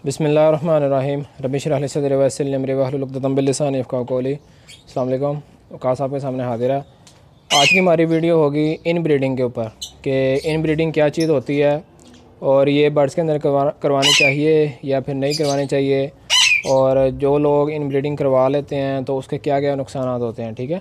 बिस्मिल्लाहिर्रहमानिर्रहीम रब्बि इश्रह ली सदरी वयस्सिर ली अमरी वहलुल उक़दतम मिन लिसानी यफ़क़हू क़ौली। अस्सलाम वालेकुम। वकास आपके सामने हाज़िर है। आज की हमारी वीडियो होगी इन ब्रीडिंग के ऊपर कि इन ब्रीडिंग क्या चीज़ होती है और ये बर्ड्स के अंदर करवानी चाहिए या फिर नहीं करवानी चाहिए, और जो लोग इन ब्रीडिंग करवा लेते हैं तो उसके क्या क्या नुकसान होते हैं। ठीक है,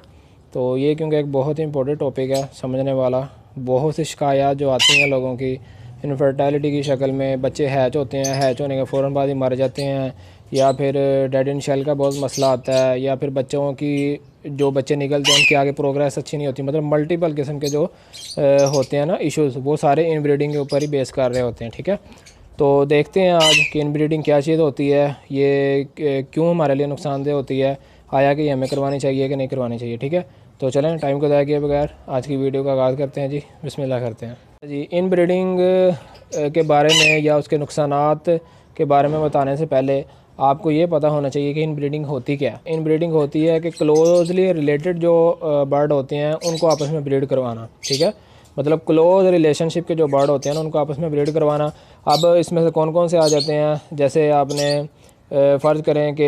तो ये क्योंकि एक बहुत ही इंपॉर्टेंट टॉपिक है, समझने वाला। बहुत सी शिकायत जो आती हैं लोगों की इनफर्टिलिटी की शक्ल में, बच्चे हैच होते हैं, हैच होने के फ़ौरन बाद ही मर जाते हैं, या फिर डेड इन शेल का बहुत मसला आता है, या फिर बच्चों की जो बच्चे निकलते हैं उनकी आगे प्रोग्रेस अच्छी नहीं होती। मतलब मल्टीपल किस्म के जो होते हैं ना इश्यूज़, वो सारे इन ब्रीडिंग के ऊपर ही बेस कर रहे होते हैं। ठीक है, तो देखते हैं आज कि इन ब्रीडिंग क्या चीज़ होती है, ये क्यों हमारे लिए नुकसानदेह होती है, आया कि हमें करवानी चाहिए कि नहीं करवानी चाहिए। ठीक है, तो चलें टाइम को ज़ाया किए बगैर आज की वीडियो का आगाज़ करते हैं। जी बिस्मिल्लाह करते हैं। जी, इन ब्रीडिंग के बारे में या उसके नुकसानात के बारे में बताने से पहले आपको ये पता होना चाहिए कि इन ब्रीडिंग होती क्या है। इन ब्रीडिंग होती है कि क्लोजली रिलेटेड जो बर्ड होते हैं उनको आपस में ब्रीड करवाना। ठीक है, मतलब क्लोज रिलेशनशिप के जो बर्ड होते हैं ना उनको आपस में ब्रीड करवाना। अब इसमें से कौन कौन से आ जाते हैं, जैसे आपने फ़र्ज़ करें कि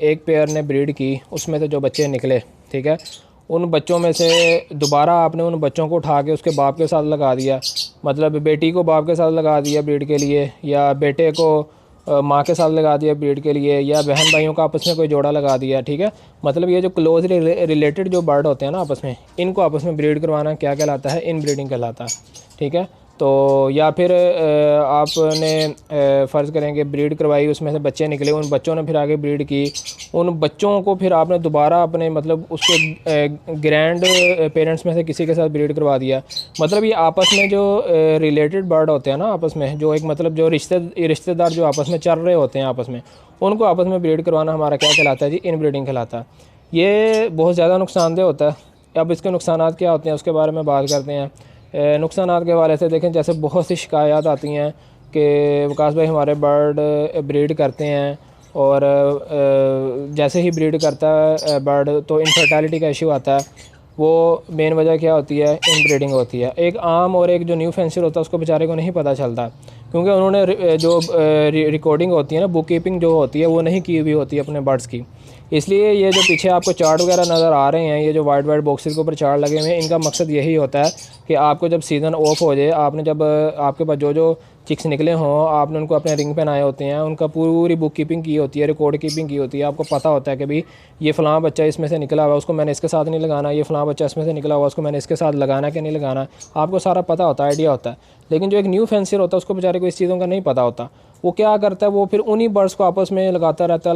एक पेयर ने ब्रीड की, उसमें से जो बच्चे निकले, ठीक है, उन बच्चों में से दोबारा आपने उन बच्चों को उठा के उसके बाप के साथ लगा दिया। मतलब बेटी को बाप के साथ लगा दिया ब्रीड के लिए, या बेटे को माँ के साथ लगा दिया ब्रीड के लिए, या बहन भाइयों का आपस में कोई जोड़ा लगा दिया। ठीक है, मतलब ये जो क्लोजली रिलेटेड जो बर्ड होते हैं ना आपस में, इनको आपस में ब्रीड करवाना क्या कहलाता है, इन ब्रीडिंग कहलाता है। ठीक है, तो या फिर आपने फ़र्ज़ करेंगे ब्रीड करवाई, उसमें से बच्चे निकले, उन बच्चों ने फिर आगे ब्रीड की, उन बच्चों को फिर आपने दोबारा अपने मतलब उसके ग्रैंड पेरेंट्स में से किसी के साथ ब्रीड करवा दिया। मतलब ये आपस में जो रिलेटेड बर्ड होते हैं ना आपस में, जो एक मतलब जो रिश्तेदार जो आपस में चल रहे होते हैं आपस में, उनको आपस में ब्रीड करवाना हमारा क्या कहलाता है जी, इन ब्रीडिंग कहलाता है। ये बहुत ज़्यादा नुकसानदेह होता है। अब इसके नुकसानात क्या होते हैं उसके बारे में बात करते हैं। नुकसानात के हवाले से देखें, जैसे बहुत सी शिकायत आती हैं कि वकास भाई हमारे बर्ड ब्रीड करते हैं और जैसे ही ब्रीड करता है बर्ड तो इनफर्टिलिटी का इशू आता है। वो मेन वजह क्या होती है, इन ब्रीडिंग होती है। एक आम और एक जो न्यू फेंसर होता है उसको बेचारे को नहीं पता चलता, क्योंकि उन्होंने जो रिकॉर्डिंग होती है ना, बुक कीपिंग जो होती है वो नहीं की हुई होती है अपने बर्ड्स की। इसलिए ये जो पीछे आपको चार्ट वगैरह नज़र आ रहे हैं, ये जो वाइट वाइट बॉक्सेस के ऊपर चार्ट लगे हुए हैं, इनका मकसद यही होता है कि आपको जब सीज़न ऑफ हो जाए, आपने जब आपके पास जो जो चिक्स निकले हों, आपने उनको अपने रिंग पहनाए होते हैं, उनका पूरी बुक कीपिंग की होती है, रिकॉर्ड कीपिंग की होती है। आपको पता होता है कि भाई ये फ़लाँ बच्चा इसमें से निकला हुआ, उसको मैंने इसके साथ नहीं लगाना, ये फ़लाँ बच्चा इसमें से निकला हुआ, उसको मैंने इसके साथ लगाना कि नहीं लगाना, आपको सारा पता होता है, आइडिया होता है। लेकिन जो एक न्यू फेंसर होता है उसको बेचारे को इस चीज़ों का नहीं पता होता। वो क्या करता है, वो फिर उन्हीं बर्ड्स को आपस में लगाता रहता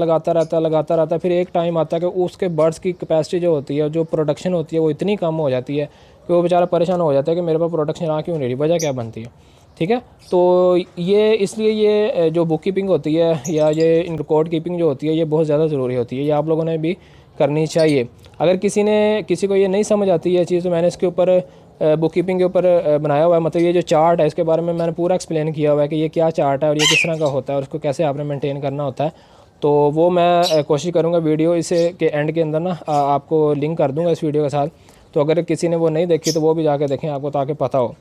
है। फिर एक टाइम आता है कि उसके बर्ड्स की कैपेसिटी जो होती है, जो प्रोडक्शन होती है, वो इतनी कम हो जाती है कि वो बेचारा परेशान हो जाता है कि मेरे पास प्रोडक्शन आ क्यों नहीं रही, वजह क्या बनती है। ठीक है, तो ये इसलिए ये जो बुक कीपिंग होती है या ये रिकॉर्ड कीपिंग जो होती है, ये बहुत ज़्यादा ज़रूरी होती है। ये आप लोगों ने भी करनी चाहिए। अगर किसी को ये नहीं समझ आती है चीज़, तो मैंने इसके ऊपर बुक कीपिंग के ऊपर बनाया हुआ है। मतलब ये जो चार्ट है इसके बारे में मैंने पूरा एक्सप्लेन किया हुआ है कि ये क्या चार्ट है और ये किस तरह का होता है और उसको कैसे आपने मेंटेन करना होता है। तो वो मैं कोशिश करूँगा वीडियो इसे के एंड के अंदर ना आपको लिंक कर दूँगा इस वीडियो के साथ। तो अगर किसी ने वो नहीं देखी तो वो भी जाके देखें आपको, ताकि पता हो।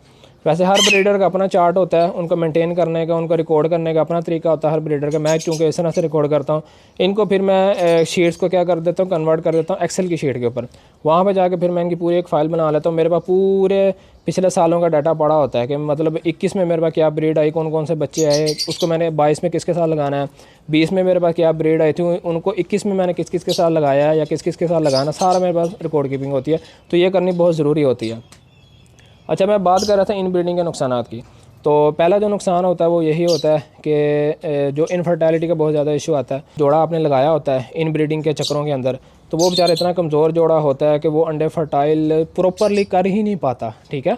वैसे हर ब्रीडर का अपना चार्ट होता है, उनको मेंटेन करने का, उनको रिकॉर्ड करने का अपना तरीका होता है हर ब्रीडर का। मैं चूँकि इस तरह से रिकॉर्ड करता हूँ, इनको फिर मैं शीट्स को क्या कर देता हूँ, कन्वर्ट कर देता हूँ एक्सेल की शीट के ऊपर। वहाँ पे जाके फिर मैं इनकी पूरी एक फ़ाइल बना लेता हूँ। मेरे पास पूरे पिछले सालों का डाटा पड़ा होता है कि मतलब 21 में मेरे पास क्या ब्रीड आई, कौन कौन से बच्चे आए, उसको मैंने 22 में किसके साथ लगाना है, 20 में मेरे पास क्या ब्रीड आई थी, उनको 21 में मैंने किस किस के साथ लगाया है या किस किस के साथ लगाना, सारा मेरे पास रिकॉर्ड कीपिंग होती है। तो ये करनी बहुत ज़रूरी होती है। अच्छा, मैं बात कर रहा था इन ब्रीडिंग के नुकसानात की। तो पहला जो नुकसान होता है वो यही होता है कि जो इनफर्टिलिटी का बहुत ज़्यादा इशू आता है। जोड़ा आपने लगाया होता है इन ब्रीडिंग के चक्करों के अंदर, तो वो बेचारा इतना कमज़ोर जोड़ा होता है कि वो अंडे फर्टाइल प्रॉपरली कर ही नहीं पाता। ठीक है,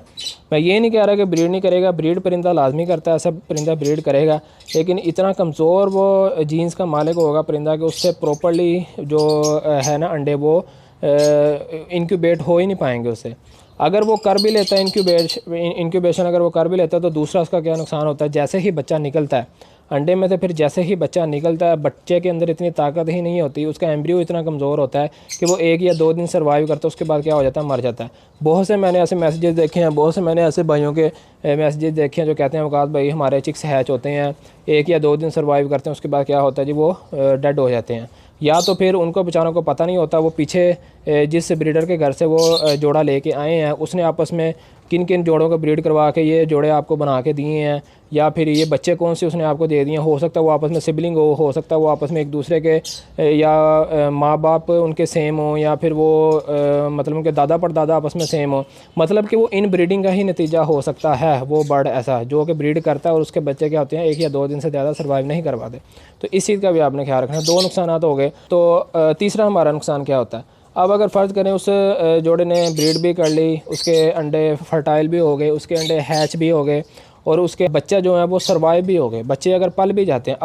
मैं ये नहीं कह रहा कि ब्रीड नहीं करेगा, ब्रीड परिंदा लाजमी करता है, सब परिंदा ब्रीड करेगा, लेकिन इतना कमज़ोर वो जीन्स का मालिक होगा परिंदा कि उससे प्रॉपरली जो है ना अंडे वो इनक्यूबेट हो ही नहीं पाएंगे उससे। अगर वो कर भी लेता है इंक्यूबेशन अगर वो कर भी लेता है तो दूसरा उसका क्या नुकसान होता है, जैसे ही बच्चा निकलता है अंडे में से, फिर जैसे ही बच्चा निकलता है बच्चे के अंदर इतनी ताकत ही नहीं होती, उसका एम्ब्रियो इतना कमज़ोर होता है कि वो 1 या 2 दिन सर्वाइव करता है, उसके बाद क्या हो जाता है, मर जाता है। बहुत से मैंने ऐसे मैसेजेस देखे हैं, बहुत से मैंने ऐसे भाइयों के मैसेजेस देखे हैं जो कहते हैं वकास भाई हमारे चिक्स हैच होते हैं, 1 या 2 दिन सर्वाइव करते हैं, उसके बाद क्या होता है जी वो डेड हो जाते हैं। या तो फिर उनको बेचारों को पता नहीं होता, वो पीछे जिस ब्रीडर के घर से वो जोड़ा लेके आए हैं उसने आपस में किन किन जोड़ों को ब्रीड करवा के ये जोड़े आपको बना के दिए हैं, या फिर ये बच्चे कौन से उसने आपको दे दिए हैं। हो सकता है वो आपस में सिबलिंग हो सकता है वो आपस में एक दूसरे के या माँ बाप उनके सेम हो, या फिर वो मतलब उनके दादा परदादा आपस में सेम हो, मतलब कि वो इन ब्रीडिंग का ही नतीजा हो सकता है वो बर्ड ऐसा जो कि ब्रीड करता है और उसके बच्चे क्या होते हैं 1 या 2 दिन से ज़्यादा सर्वाइव नहीं करवा दे। तो इस चीज़ का भी आपने ख्याल रखना है। 2 नुकसान हो गए। तो तीसरा हमारा नुकसान क्या होता है, अब अगर फ़र्ज़ करें उस जोड़े ने ब्रीड भी कर ली, उसके अंडे फर्टाइल भी हो गए, उसके अंडे हैच भी हो गए और उसके बच्चे जो हैं वो सर्वाइव भी हो गए, बच्चे अगर पल भी जाते हैं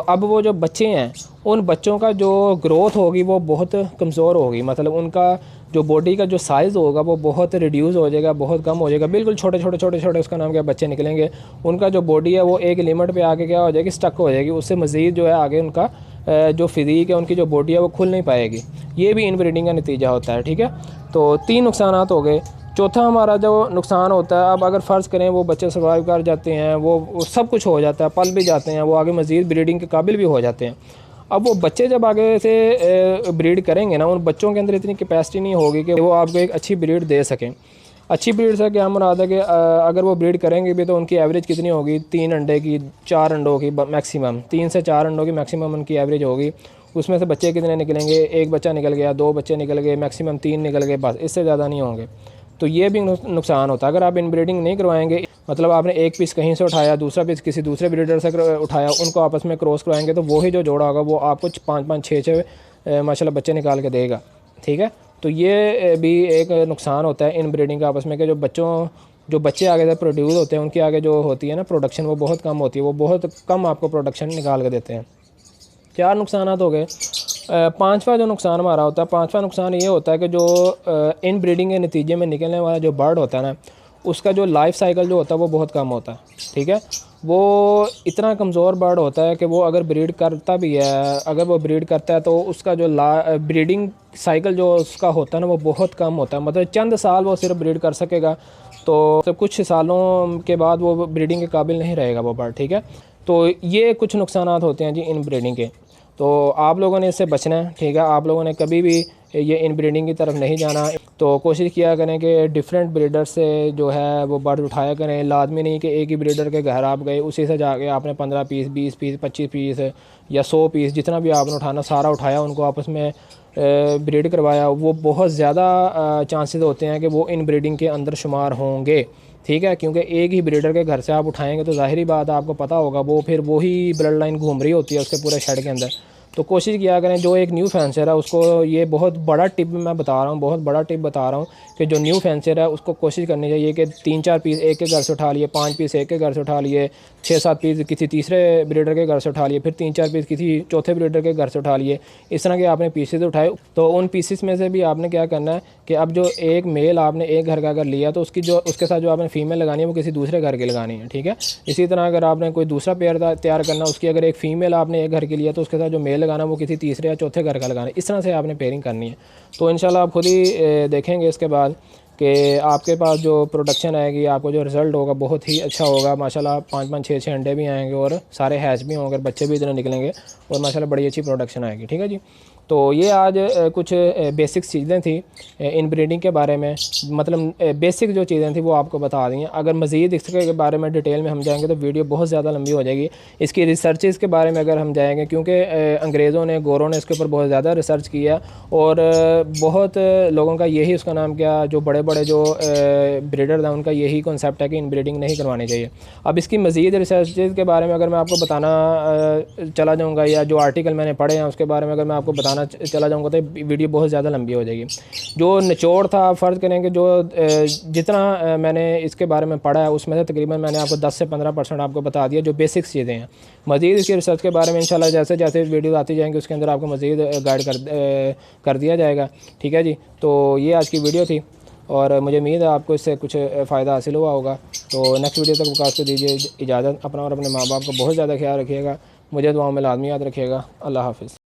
अब वो जो बच्चे हैं उन बच्चों का जो ग्रोथ होगी वो बहुत कमज़ोर होगी, मतलब उनका जो बॉडी का जो साइज़ होगा वो बहुत रिड्यूस हो जाएगा, बहुत कम हो जाएगा, बिल्कुल छोटे छोटे उसका नाम क्या बच्चे निकलेंगे। उनका जो बॉडी है वो एक लिमिट पे आके क्या हो जाएगी, स्टक हो जाएगी, उससे मज़ीद जो है आगे उनका जो फिज़ीक है उनकी जो बॉडी है वो खुल नहीं पाएगी। ये भी इनब्रीडिंग का नतीजा होता है। ठीक है, तो 3 नुकसान हो गए। चौथा हमारा जो नुकसान होता है, अब अगर फ़र्ज़ करें वो बच्चे सर्वाइव कर जाते हैं, वो सब कुछ हो जाता है, पल भी जाते हैं, वो आगे मज़ीद ब्रीडिंग के काबिल भी हो जाते हैं। अब वो बच्चे जब आगे से ब्रीड करेंगे ना, उन बच्चों के अंदर इतनी कैपेसिटी नहीं होगी कि वो आपको एक अच्छी ब्रीड दे सकें। अच्छी ब्रीड से क्या मुराद है कि अगर वो ब्रीड करेंगे भी तो उनकी एवरेज कितनी होगी, 3 अंडे की 4 अंडों की मैक्सिमम, 3 से 4 अंडों की मैक्सिमम उनकी एवरेज होगी। उसमें से बच्चे कितने निकलेंगे, 1 बच्चा निकल गया, 2 बच्चे निकल गए, मैक्सिमम 3 निकल गए, बस इससे ज़्यादा नहीं होंगे। तो ये भी नुकसान होता है अगर आप इनब्रीडिंग नहीं करवाएंगे, मतलब आपने एक पीस कहीं से उठाया, दूसरा पीस किसी दूसरे ब्रीडर से उठाया, उनको आपस में क्रॉस करवाएंगे तो वही जो जोड़ा होगा वो आपको 5-5 6-6 माशाल्लाह बच्चे निकाल के देगा। ठीक है, तो ये भी एक नुकसान होता है इनब्रीडिंग का आपस में कि जो बच्चे आगे से प्रोड्यूस होते हैं उनकी आगे जो होती है ना प्रोडक्शन वो बहुत कम होती है, वो बहुत कम आपको प्रोडक्शन निकाल के देते हैं। 4 नुकसान हो गए। 5वां जो नुकसान हमारा होता है, 5वां नुकसान ये होता है कि जो इन ब्रीडिंग के नतीजे में निकलने वाला जो बर्ड होता है ना, उसका जो लाइफ साइकिल जो होता है वो बहुत कम होता है। ठीक है, वो इतना कमज़ोर बर्ड होता है कि वो अगर ब्रीड करता भी है, अगर वो ब्रीड करता है तो उसका जो ब्रीडिंग साइकिल जो उसका होता है ना वो बहुत कम होता है, मतलब चंद साल वो सिर्फ ब्रीड कर सकेगा, तो कुछ सालों के बाद वो ब्रीडिंग के काबिल नहीं रहेगा वो बर्ड। ठीक है, तो ये कुछ नुकसान होते हैं जी इन ब्रीडिंग के, तो आप लोगों ने इससे बचना है। ठीक है, आप लोगों ने कभी भी ये इन ब्रीडिंग की तरफ नहीं जाना, तो कोशिश किया करें कि डिफरेंट ब्रीडर से जो है वो बर्ड उठाया करें। लाजमी नहीं कि एक ही ब्रीडर के घर आप गए उसी से जाके आपने 15 पीस 20 पीस 25 पीस या 100 पीस जितना भी आपने उठाना सारा उठाया, उनको आपस में ब्रीड करवाया, वो बहुत ज़्यादा चांसेस होते हैं कि वो इन ब्रीडिंग के अंदर शुमार होंगे। ठीक है, क्योंकि एक ही ब्रीडर के घर से आप उठाएंगे तो ज़ाहिरी बात आपको पता होगा वो फिर वही ब्लड लाइन घूम रही होती है उसके पूरे शेड के अंदर। तो कोशिश किया करें जो एक न्यू फैंसर है उसको, ये बहुत बड़ा टिप मैं बता रहा हूँ, बहुत बड़ा टिप बता रहा हूँ कि जो न्यू फैंसर है उसको कोशिश करनी चाहिए कि 3-4 पीस एक के घर से उठा लिए, 5 पीस एक के घर से उठा लिए, 6-7 पीस किसी तीसरे ब्रीडर के घर से उठा लिए, फिर 3-4 पीस किसी चौथे ब्रीडर के घर से उठा लिए। इस तरह के आपने पीसेस उठाए, तो उन पीसेस में से भी आपने क्या करना है कि अब जो एक मेल आपने एक घर का अगर लिया तो उसकी जो उसके साथ जो आपने फीमेल लगानी है वो किसी दूसरे घर की लगानी है। ठीक है, इसी तरह अगर आपने कोई दूसरा पेयर तैयार करना, उसकी अगर एक फ़ीमेल आपने एक घर के लिया तो उसके साथ जो मेल लगाना वो किसी तीसरे या चौथे घर का लगाना, इस तरह से आपने पेयरिंग करनी है। तो इंशाल्लाह आप खुद ही देखेंगे इसके बाद कि आपके पास जो प्रोडक्शन आएगी, आपको जो रिज़ल्ट होगा बहुत ही अच्छा होगा। माशाल्लाह 5-5 6-6 अंडे भी आएंगे और सारे हैच भी होंगे, बच्चे भी इतने निकलेंगे और माशाल्लाह बड़ी अच्छी प्रोडक्शन आएगी। ठीक है जी, तो ये आज कुछ बेसिक चीज़ें थी इन ब्रीडिंग के बारे में, मतलब बेसिक जो चीज़ें थी वो आपको बता दी हैं। अगर मज़ीद इसके बारे में डिटेल में हम जाएंगे तो वीडियो बहुत ज़्यादा लंबी हो जाएगी। इसकी रिसर्चेस के बारे में अगर हम जाएंगे, क्योंकि अंग्रेज़ों ने गोरों ने इसके ऊपर बहुत ज़्यादा रिसर्च किया और बहुत लोगों का यही उसका नाम क्या, जो बड़े बड़े जो ब्रीडर हैं उनका यही कॉन्सेप्ट है कि इन ब्रीडिंग नहीं करवानी चाहिए। अब इसकी मज़ीद रिसर्चेस के बारे में अगर मैं आपको बताना चला जाऊँगा, या जो आर्टिकल मैंने पढ़े हैं उसके बारे में अगर मैं आपको बताना चला जाऊंगा तो वीडियो बहुत ज़्यादा लंबी हो जाएगी। जो निचोड़ था, फ़र्ज़ करें कि जो जितना मैंने इसके बारे में पढ़ा है उसमें से तकरीबन मैंने आपको 10 से 15% आपको बता दिया जो बेसिक्स चीज़ें हैं। मज़ीद इसकी रिसर्च के बारे में इंशाल्लाह जैसे जैसे वीडियो आती जाएंगी उसके अंदर आपको मज़ीद गाइड कर दिया जाएगा। ठीक है जी, तो ये आज की वीडियो थी। और मुझे उम्मीद है आपको इससे कुछ फ़ायदा हासिल हुआ होगा। तो नेक्स्ट वीडियो तक वकास को दीजिए इजाज़त। अपना और अपने माँ बाप का बहुत ज़्यादा ख्याल रखिएगा। मुझे दुआओं में लाजमी याद रखिएगा। अल्लाह हाफ़िज़।